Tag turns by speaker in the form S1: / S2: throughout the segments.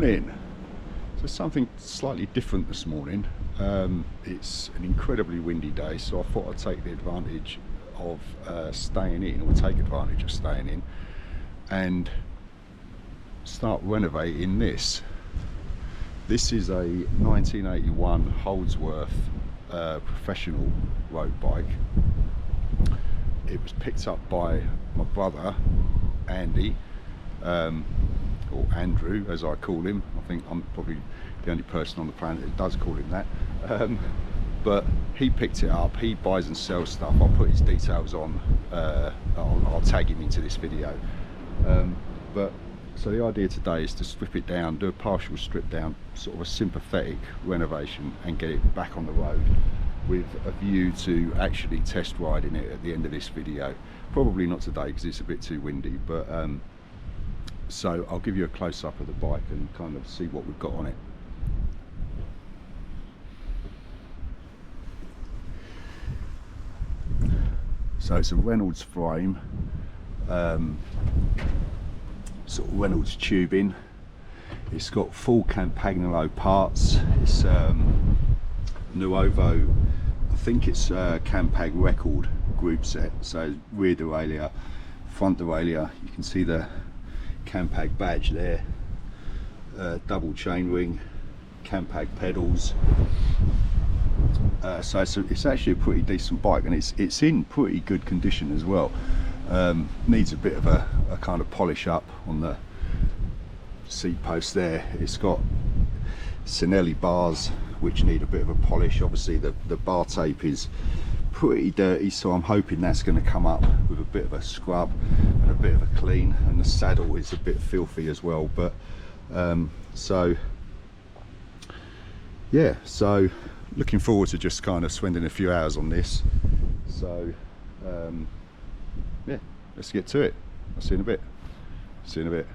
S1: Morning. So something slightly different this morning. It's an incredibly windy day, so I thought I'd take the advantage of staying in, or take advantage of staying in, and start renovating this. This is a 1981 Holdsworth Professional road bike. It was picked up by my brother Andy, or Andrew as I call him. I think I'm probably the only person on the planet that does call him that. But he picked it up. He buys and sells stuff. I'll put his details on. I'll tag him into this video. So the idea today is to strip it down, do a partial strip down, sort of a sympathetic renovation, and get it back on the road with a view to actually test riding it at the end of this video. Probably not today because it's a bit too windy, but so I'll give you a close-up of the bike and kind of see what we've got on it. So it's a Reynolds frame, sort of Reynolds tubing. It's got full Campagnolo parts. It's Nuovo, I think it's Campag record group set. So rear derailleur, front derailleur, you can see the Campag badge there, double chainring, Campag pedals. So it's actually a pretty decent bike, and it's in pretty good condition as well. Needs a bit of a kind of polish up on the seat post there. It's got Sinelli bars which need a bit of a polish. Obviously the bar tape is pretty dirty, so I'm hoping that's going to come up with a bit of a scrub and a bit of a clean, and the saddle is a bit filthy as well. But so yeah, so looking forward to just kind of spending a few hours on this. So yeah, let's get to it. I'll see you in a bit. See you in a bit.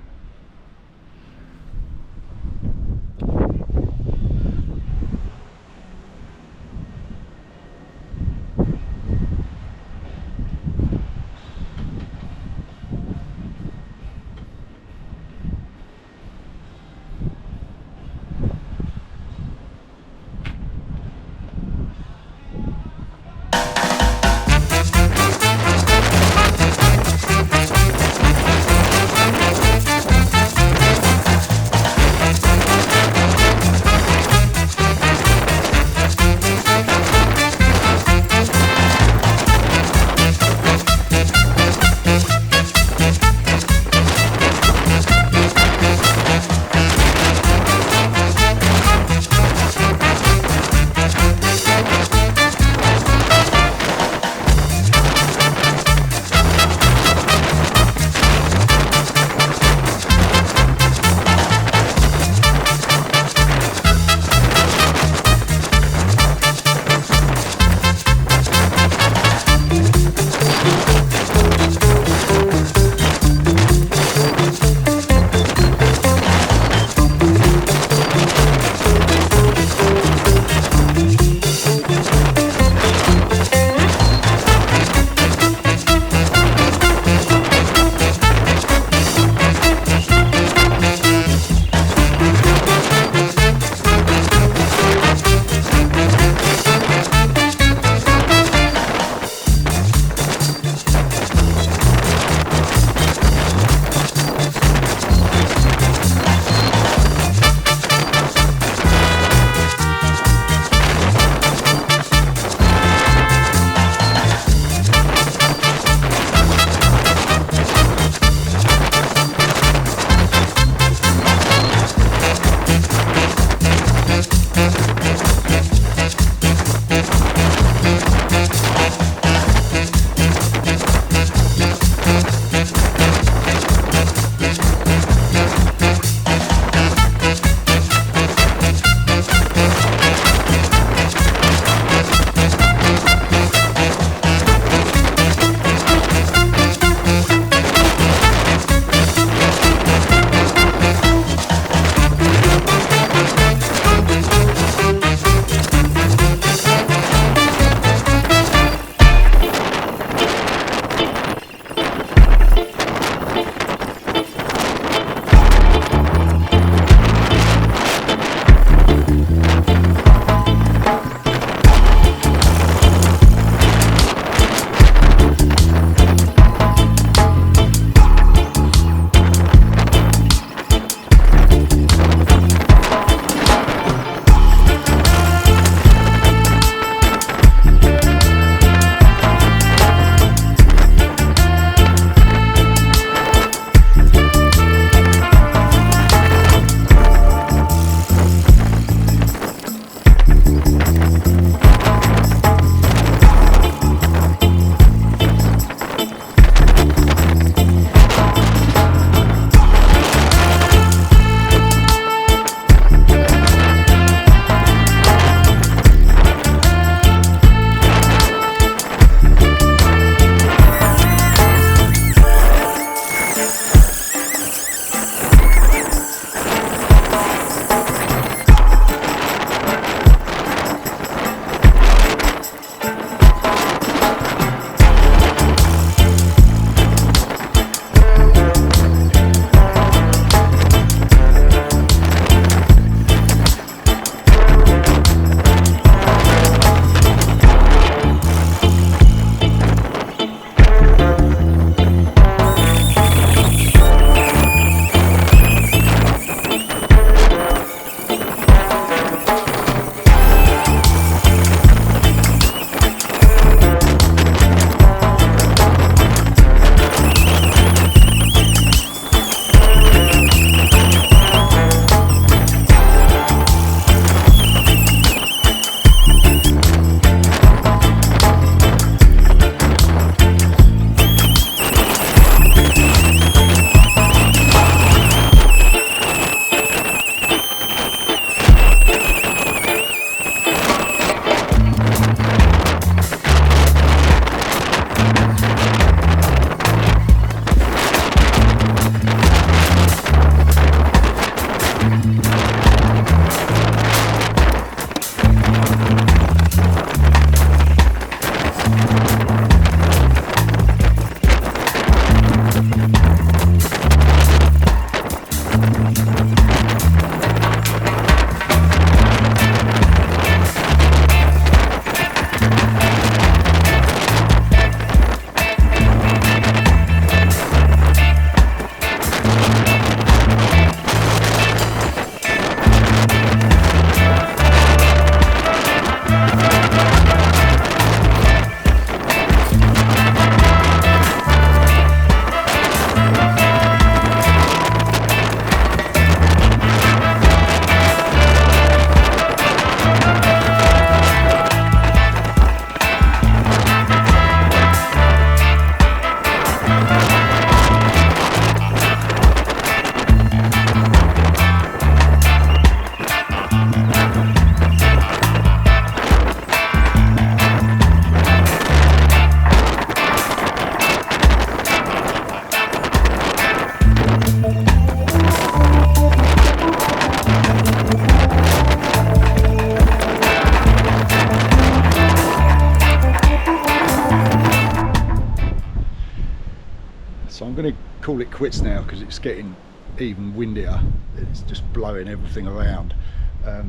S1: So I'm going to call it quits now because it's getting even windier. It's just blowing everything around.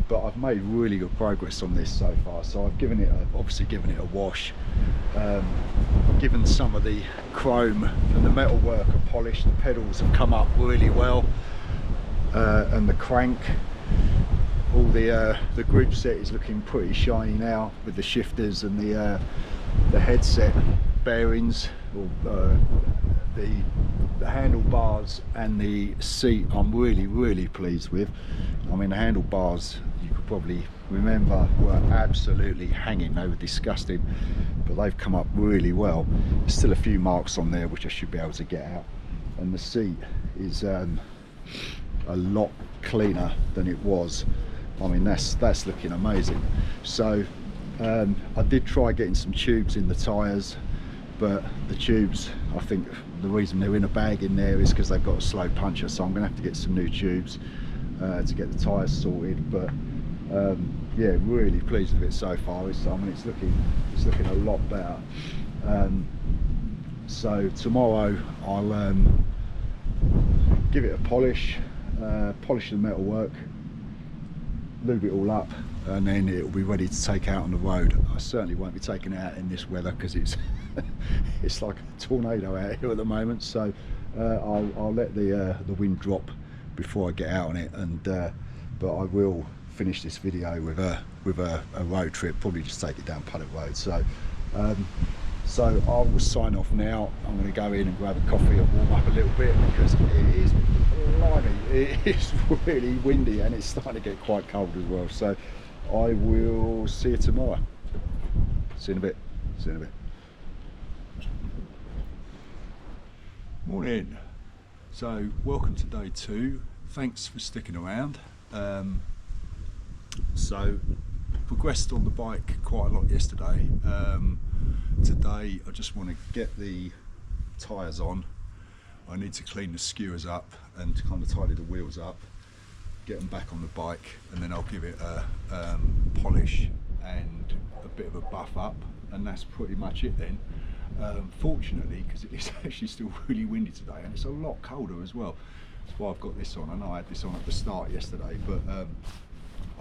S1: But I've made really good progress on this so far. So I've obviously given it a wash, given some of the chrome and the metal work a polish. The pedals have come up really well, and the crank, all the group set is looking pretty shiny now with the shifters and the headset bearings, the handlebars and the seat. I'm really pleased with. I mean, the handlebars, you could probably remember, were absolutely hanging. They were disgusting, but they've come up really well. There's still a few marks on there which I should be able to get out, and the seat is a lot cleaner than it was. I mean, that's looking amazing. So I did try getting some tubes in the tyres, but the tubes, I think the reason they're in a bag in there is because they've got a slow puncher, so I'm going to have to get some new tubes to get the tyres sorted. But yeah, really pleased with it so far. I mean, it's looking a lot better. So tomorrow I'll give it a polish the metalwork, lube it all up, and then it'll be ready to take out on the road. I certainly won't be taking it out in this weather because it's it's like a tornado out here at the moment. So I'll let the wind drop before I get out on it, and but I will finish this video with a road trip, probably just take it down Puttock Road. So so I will sign off now. I'm going to go in and grab a coffee and warm up a little bit because it is blimey, it is really windy and it's starting to get quite cold as well. So I will see you tomorrow. See you in a bit. See you in a bit. Morning. So welcome to day 2. Thanks for sticking around. So progressed on the bike quite a lot yesterday. Today I just want to get the tyres on. I need to clean the skewers up and kind of tidy the wheels up, get them back on the bike, and then I'll give it a polish and a bit of a buff up, and that's pretty much it then. Fortunately, because it is actually still really windy today and it's a lot colder as well. That's why I've got this on. I know I had this on at the start yesterday, but I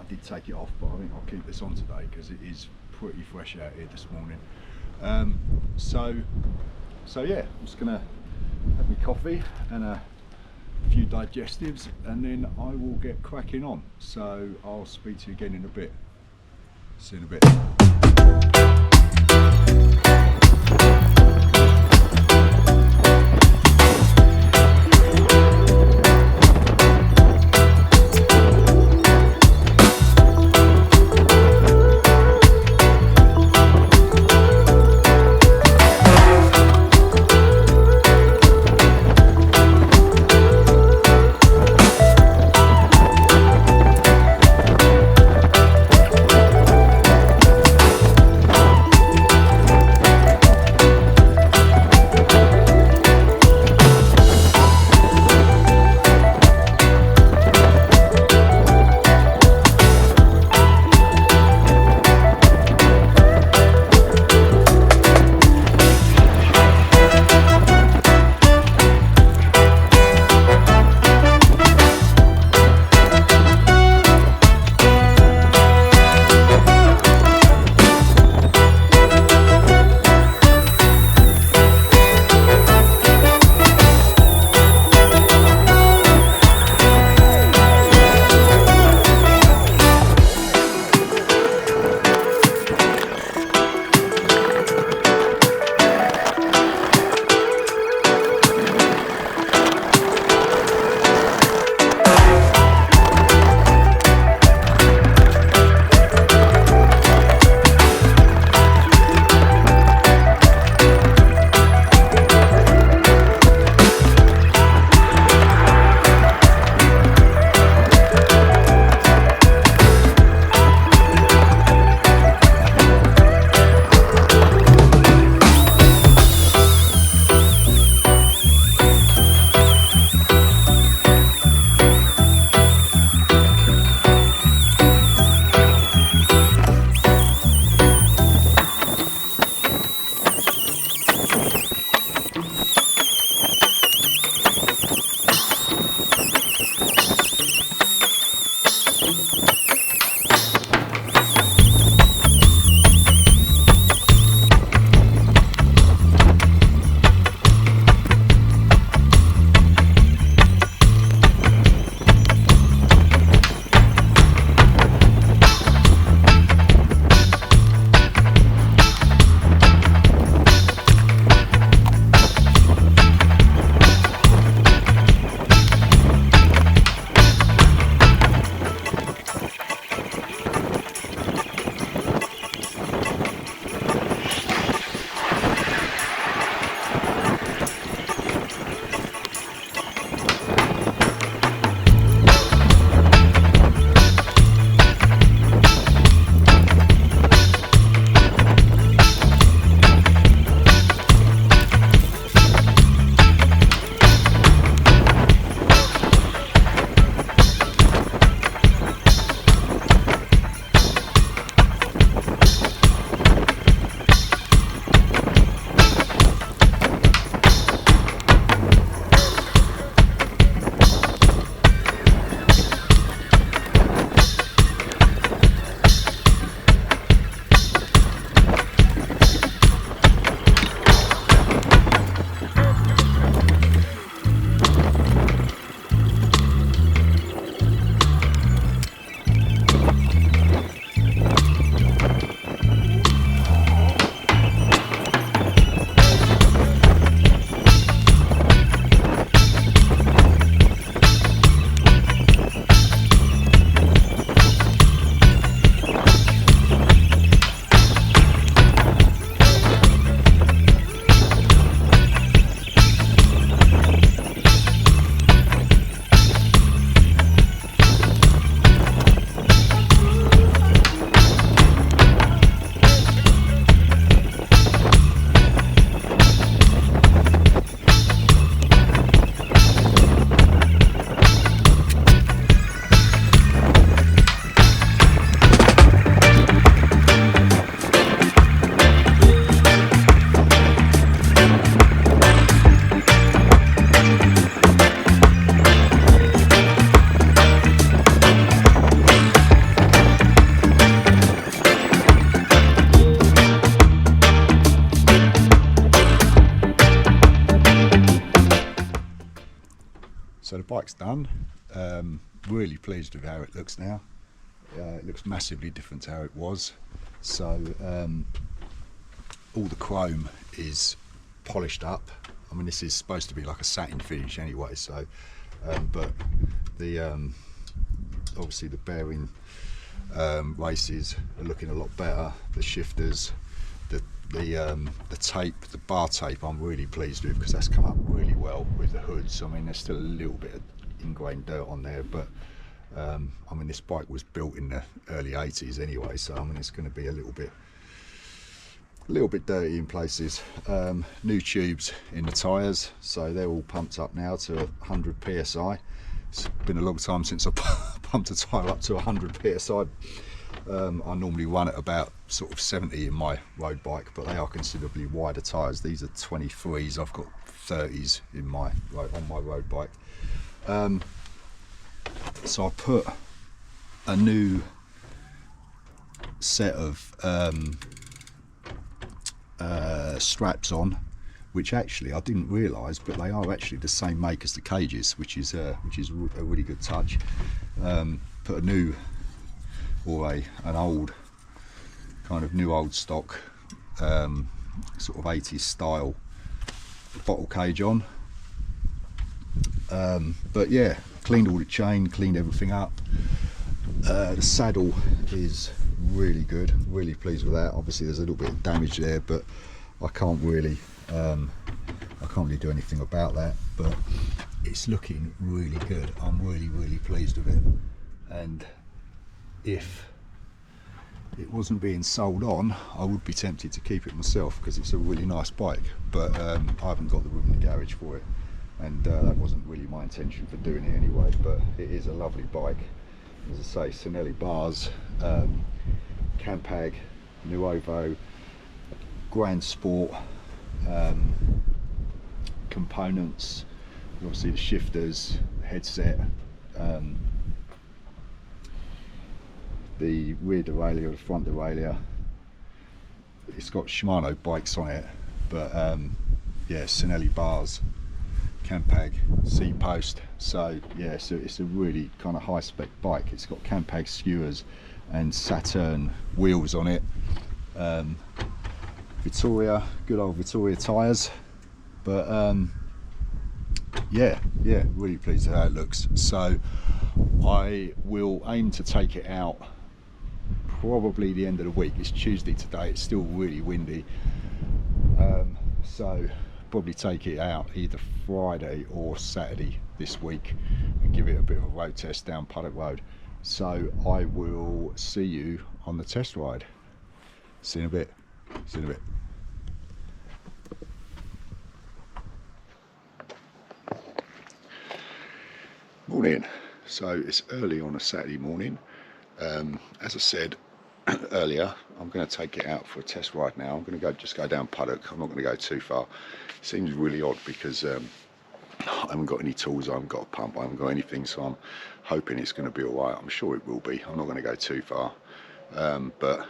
S1: did take it off, but I think I'll keep this on today because it is pretty fresh out here this morning. So yeah, I'm just gonna have my coffee and a few digestives, and then I will get cracking on. So I'll speak to you again in a bit. See you in a bit. So the bike's done. Really pleased with how it looks now. It looks massively different to how it was. So all the chrome is polished up. I mean, this is supposed to be like a satin finish anyway, so but the obviously the bearing races are looking a lot better. The shifters, the tape, the bar tape, I'm really pleased with, because that's come up really well with the hoods. I mean, there's still a little bit of ingrained dirt on there, but I mean, this bike was built in the early 80s anyway, so I mean, it's going to be a little bit dirty in places. New tubes in the tyres, so they're all pumped up now to 100 psi. It's been a long time since I pumped a tyre up to 100 psi. I normally run at about sort of 70 in my road bike, but they are considerably wider tyres. These are 23s. I've got 30s in my on my road bike. So I put a new set of straps on, which actually I didn't realise, but they are actually the same make as the cages, which is a really good touch. Put a new, or an old kind of new old stock sort of 80s style bottle cage on. But yeah, cleaned all the chain, cleaned everything up. The saddle is really good, really pleased with that. Obviously there's a little bit of damage there, but I can't really do anything about that, but it's looking really good. I'm really pleased with it, and if it wasn't being sold on, I would be tempted to keep it myself, because it's a really nice bike, but I haven't got the room in the garage for it, and that wasn't really my intention for doing it anyway. But it is a lovely bike. As I say, Sinelli bars, Campag, Nuovo, Grand Sport components, obviously the shifters, headset, the rear derailleur, the front derailleur. It's got Shimano bikes on it, but yeah, Sinelli bars, Campag seat post. So yeah, so it's a really kind of high spec bike. It's got Campag skewers and Saturn wheels on it. Vittoria, good old Vittoria tyres, but yeah, really pleased with how it looks. So I will aim to take it out probably the end of the week. It's Tuesday today, it's still really windy, so probably take it out either Friday or Saturday this week and give it a bit of a road test down Puddock Road. So I will see you on the test ride. See you in a bit. See you in a bit. Morning. So it's early on a Saturday morning. As I said earlier, I'm going to take it out for a test ride now. I'm going to just go down Puddock. I'm not going to go too far. It seems really odd because I haven't got any tools, I haven't got a pump, I haven't got anything, so I'm hoping it's going to be all right. I'm sure it will be. I'm not going to go too far, but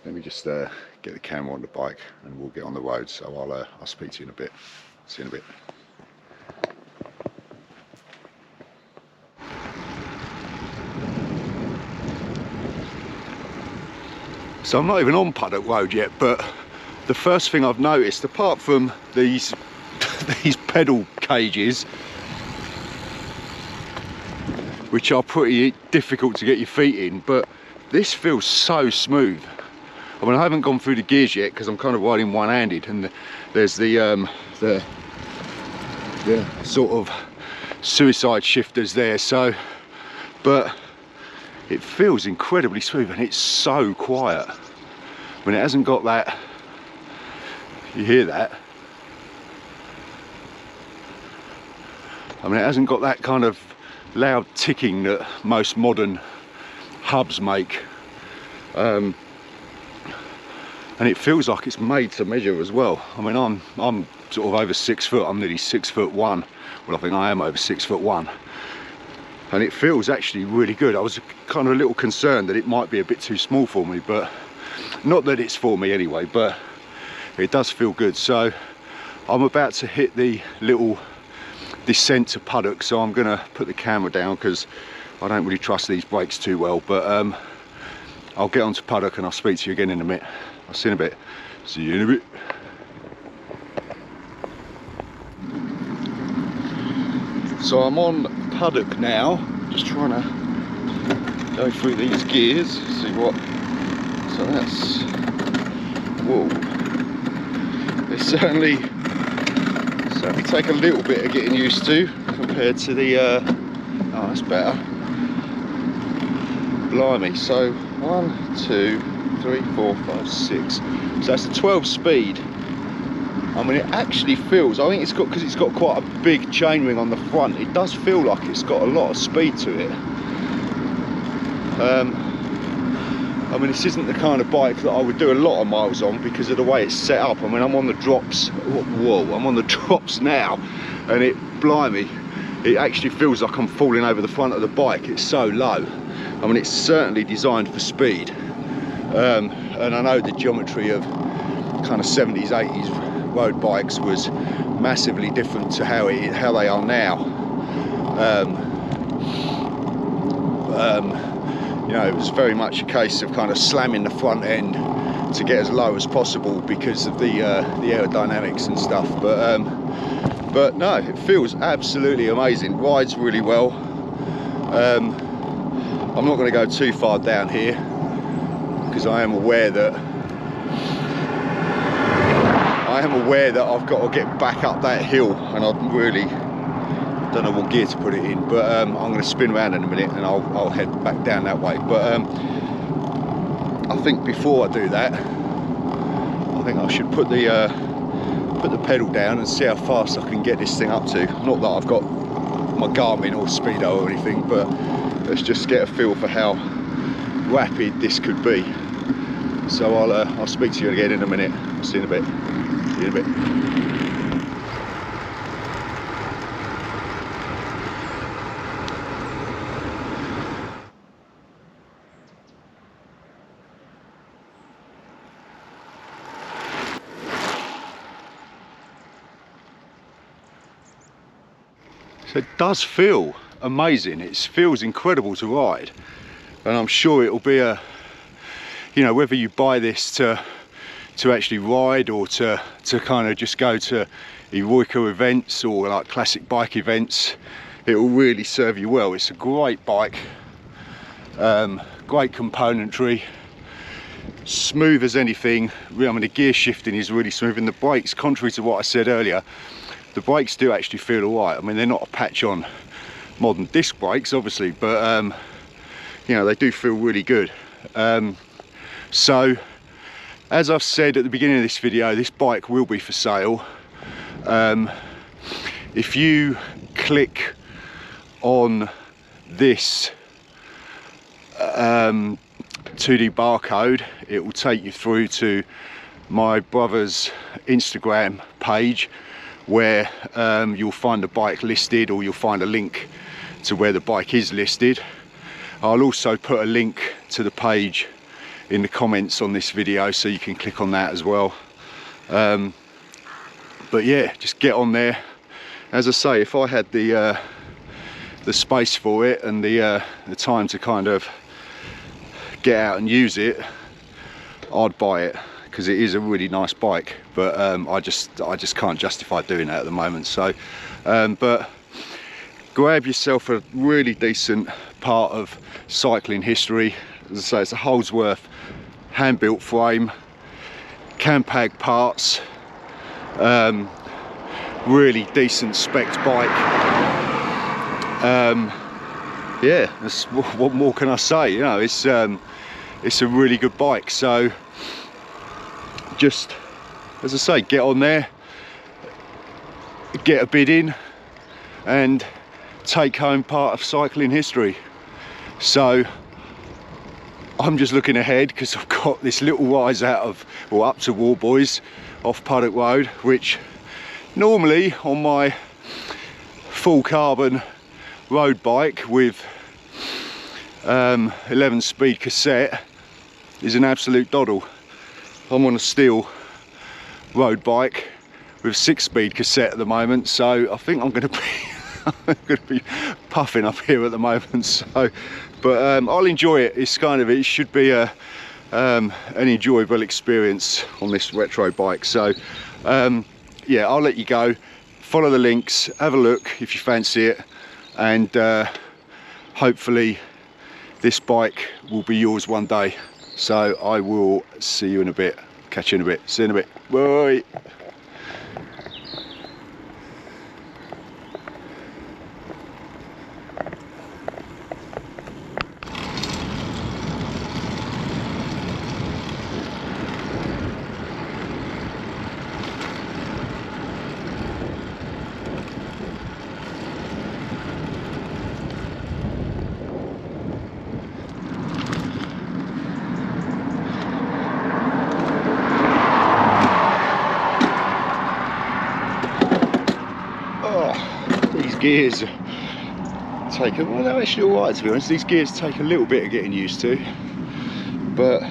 S1: let me just get the camera on the bike and we'll get on the road. So I'll speak to you in a bit. See you in a bit. So I'm not even on Puddock Road yet, but the first thing I've noticed, apart from these pedal cages, which are pretty difficult to get your feet in, but this feels so smooth. I mean, I haven't gone through the gears yet because I'm kind of riding one-handed, and there's the sort of suicide shifters there. So, but it feels incredibly smooth, and it's so quiet. I mean, it hasn't got that, you hear that? I mean, it hasn't got that kind of loud ticking that most modern hubs make. And it feels like it's made to measure as well. I mean, I'm sort of over 6 foot, I'm nearly 6'1". Well, I think I am over 6'1". And it feels actually really good. I was kind of a little concerned that it might be a bit too small for me, but not that it's for me anyway, but it does feel good. So I'm about to hit the little descent to Puddock, so I'm gonna put the camera down because I don't really trust these brakes too well. But I'll get on to Puddock and I'll speak to you again in a minute. I'll see you in a bit. See you in a bit. So I'm on Puddock now, just trying to go through these gears, see what. So that's, whoa. They certainly take a little bit of getting used to compared to the. Oh, that's better. Blimey. So 1, 2, 3, 4, 5, 6. So that's a 12 speed. I mean, it actually feels, I think it's got, because it's got quite a big chainring on the front, it does feel like it's got a lot of speed to it. I mean, this isn't the kind of bike that I would do a lot of miles on because of the way it's set up. I mean, I'm on the drops, whoa, I'm on the drops now, and it, blimey, it actually feels like I'm falling over the front of the bike. It's so low. I mean, it's certainly designed for speed. And I know the geometry of kind of 70s, 80s road bikes was massively different to how they are now. You know, it was very much a case of kind of slamming the front end to get as low as possible because of the aerodynamics and stuff. But no, it feels absolutely amazing. Rides really well. I'm not going to go too far down here because I am aware that I've got to get back up that hill, and I really don't know what gear to put it in. But I'm going to spin around in a minute and I'll head back down that way. But I think before I do that, I think I should put the pedal down and see how fast I can get this thing up to. Not that I've got my Garmin or Speedo or anything, but let's just get a feel for how rapid this could be. So I'll speak to you again in a minute. I'll see you in a bit. See you in a bit. So it does feel amazing. It feels incredible to ride, and I'm sure it'll be a, you know, whether you buy this to actually ride or to kind of just go to Eroica events or like classic bike events, it will really serve you well. It's a great bike, great componentry, smooth as anything. I mean, the gear shifting is really smooth, and the brakes, contrary to what I said earlier, the brakes do actually feel alright. I mean, they're not a patch on modern disc brakes, obviously, but you know, they do feel really good. So, as I've said at the beginning of this video, this bike will be for sale. If you click on this 2D barcode, it will take you through to my brother's Instagram page, where you'll find the bike listed, or you'll find a link to where the bike is listed. I'll also put a link to the page in the comments on this video, so you can click on that as well. But yeah, just get on there. As I say, if I had the space for it and the time to kind of get out and use it, I'd buy it, because it is a really nice bike. But I just can't justify doing that at the moment. So but grab yourself a really decent part of cycling history. As I say, it's a Holdsworth hand-built frame, Campag parts, really decent spec bike. Yeah, what more can I say? You know, it's a really good bike. So just, as I say, get on there, get a bid in, and take home part of cycling history. So I'm just looking ahead, because I've got this little rise out of, or up to Warboys off Puddock Road, which normally on my full carbon road bike with 11 speed cassette is an absolute doddle. I'm on a steel road bike with 6 speed cassette at the moment, so I think I'm going to be I'm going to be puffing up here at the moment, so but I'll enjoy it. It's kind of, it should be an enjoyable experience on this retro bike. So yeah, I'll let you go, follow the links, have a look if you fancy it, and hopefully this bike will be yours one day. So I will see you in a bit, catch you in a bit, see you in a bit, bye. These gears take a, well, they're actually alright, to be honest. These gears take a little bit of getting used to, but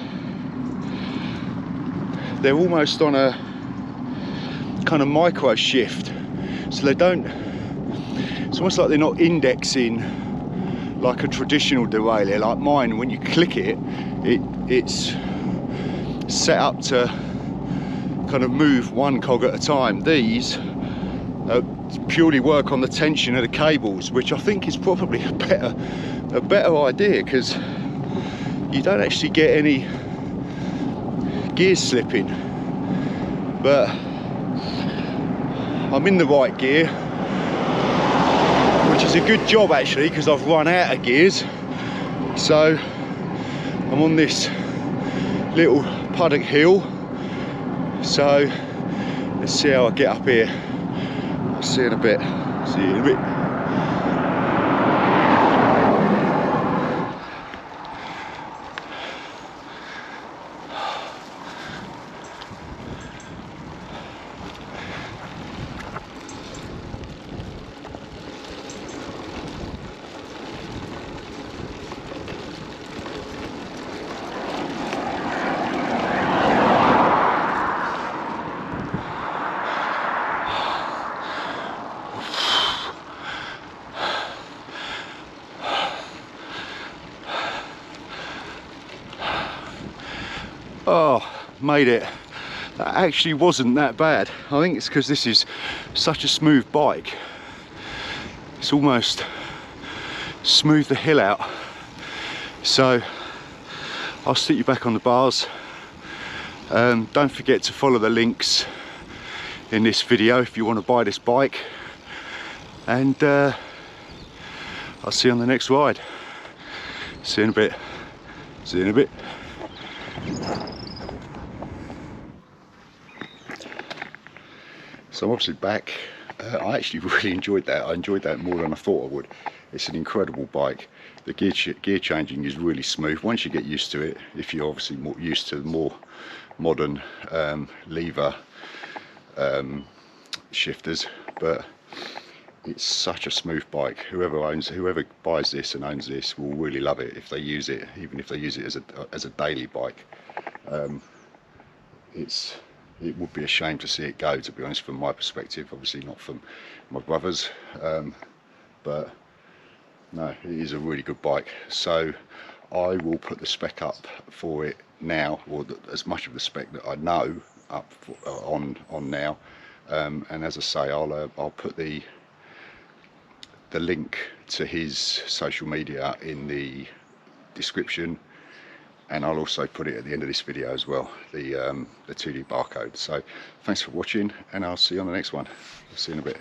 S1: they're almost on a kind of micro shift, so they don't, it's almost like they're not indexing like a traditional derailleur like mine. When you click it, it's set up to kind of move one cog at a time. These purely work on the tension of the cables, which I think is probably a better idea, because you don't actually get any gear slipping. But I'm in the right gear, which is a good job actually, because I've run out of gears. So I'm on this little puddock hill, so let's see how I get up here. I'll see you in a bit. See you in a bit. Oh, made it. That actually wasn't that bad. I think it's because this is such a smooth bike. It's almost smoothed the hill out. So I'll stick you back on the bars. Don't forget to follow the links in this video if you want to buy this bike. And I'll see you on the next ride. See you in a bit. See you in a bit. So I'm obviously back. I actually really enjoyed that. I enjoyed that more than I thought I would. It's an incredible bike. The gear changing is really smooth once you get used to it. If you're obviously more used to the more modern lever shifters, but it's such a smooth bike. Whoever buys this and owns this will really love it if they use it, even if they use it as a daily bike. It would be a shame to see it go, to be honest, from my perspective. Obviously not from my brother's, but no, it is a really good bike. So I will put the spec up for it now, or as much of the spec that I know up on now. And as I say, I'll put the link to his social media in the description, and I'll also put it at the end of this video as well, the 2D barcode. So thanks for watching, and I'll see you on the next one. See you in a bit.